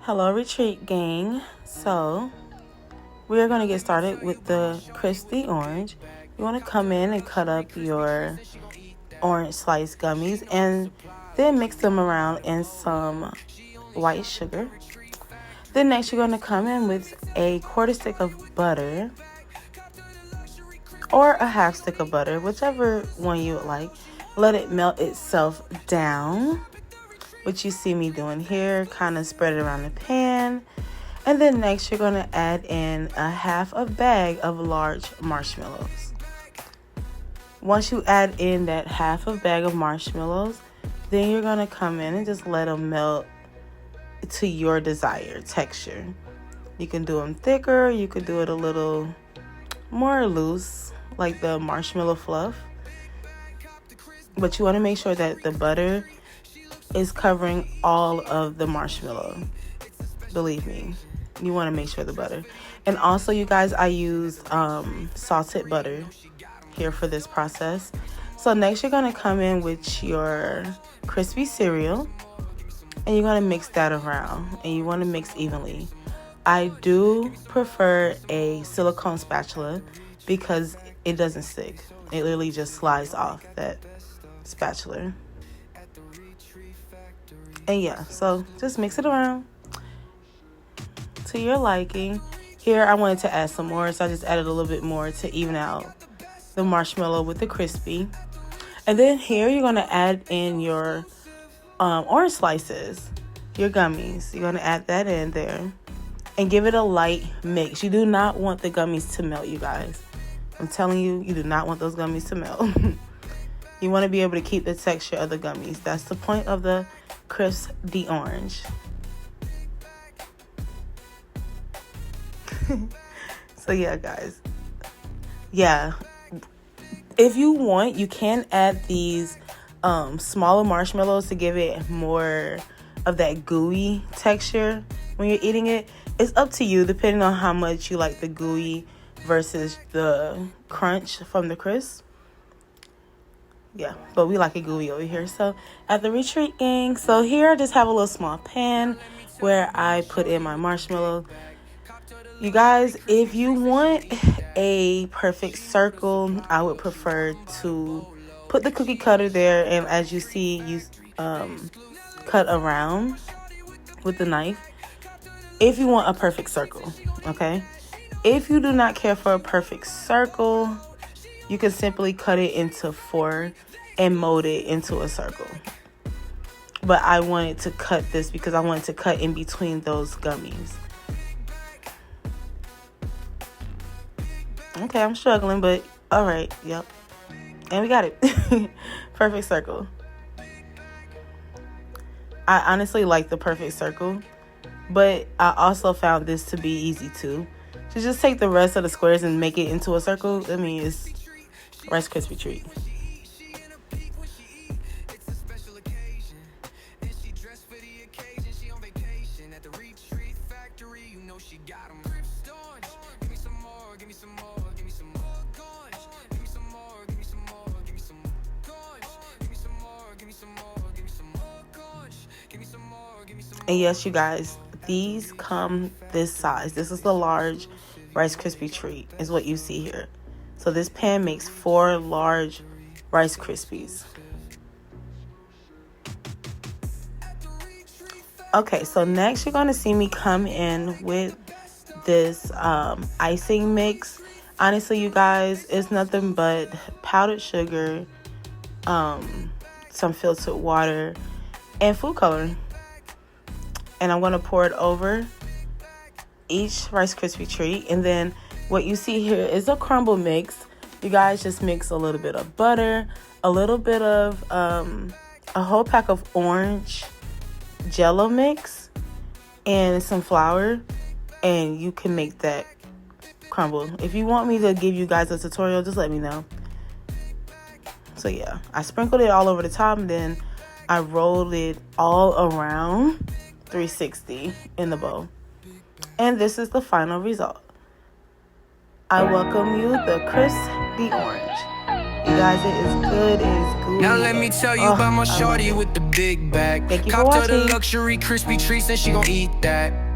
Hello, Retreat Gang. So, we are going to get started with the crispy orange. You want to come in and cut up your orange slice gummies and then mix them around in some white sugar. Then next, you're going to come in with a quarter stick of butter or a half stick of butter, whichever one you would like. Let it melt itself down, which you see me doing here. Kind of spread it around the pan. And then next, you're going to add in a half a bag of large marshmallows. Once you add in that half a bag of marshmallows, then you're going to come in and just let them melt to your desired texture. You can do them thicker, you could do it a little more loose, like the marshmallow fluff. But you want to make sure that the butter is covering all of the marshmallow. Believe me, you want to make sure the butter. And also, you guys, I use salted butter here for this process. So next, you're going to come in with your crispy cereal, and you're going to mix that around, and you want to mix evenly. I do prefer a silicone spatula because it doesn't stick. It literally just slides off that spatula. And yeah, so just mix it around to your liking. Here I wanted to add some more, so I just added a little bit more to even out the marshmallow with the crispy. And then here you're going to add in your orange slices, your gummies. You're going to add that in there and give it a light mix. You do not want the gummies to melt, you guys. I'm telling you, you do not want those gummies to melt. You want to be able to keep the texture of the gummies. That's the point of the Krisp the orange. So yeah, guys. Yeah. If you want, you can add these smaller marshmallows to give it more of that gooey texture when you're eating it. It's up to you, depending on how much you like the gooey versus the crunch from the Krisp. Yeah, but we like it gooey over here. So at the Retreat Gang, so here I just have a little small pan where I put in my marshmallow. You guys, if you want a perfect circle, I would prefer to put the cookie cutter there, and as you see, you cut around with the knife if you want a perfect circle, okay? If you do not care for a perfect circle, you can simply cut it into 4 and mold it into a circle. But I wanted to cut this because I wanted to cut in between those gummies. Okay, I'm struggling, but all right, yep. And we got it. Perfect circle. I honestly like the perfect circle, but I also found this to be easy too. So just take the rest of the squares and make it into a circle. I mean, it's Rice Krispy Treat. And yes, you guys, these come this size. This is the large Rice Krispy Treat is what you see here. So this pan makes 4 large Rice Krispies. Okay, so next you're going to see me come in with this icing mix. Honestly, you guys, it's nothing but powdered sugar, some filtered water, and food coloring. And I'm going to pour it over each Rice Krispy Treat. And then what you see here is a crumble mix. You guys just mix a little bit of butter, a little bit of a whole pack of orange Jello mix, and some flour. And you can make that crumble. If you want me to give you guys a tutorial, just let me know. So yeah, I sprinkled it all over the top, and then I rolled it all around 360 in the bowl. And this is the final result. I welcome you, the Krisp the orange. You guys, it is good. It is gooey. Now let me tell you about my shorty with the big bag. Thank you for Copped her watching. the luxury Krispy Treats and she gon' eat that.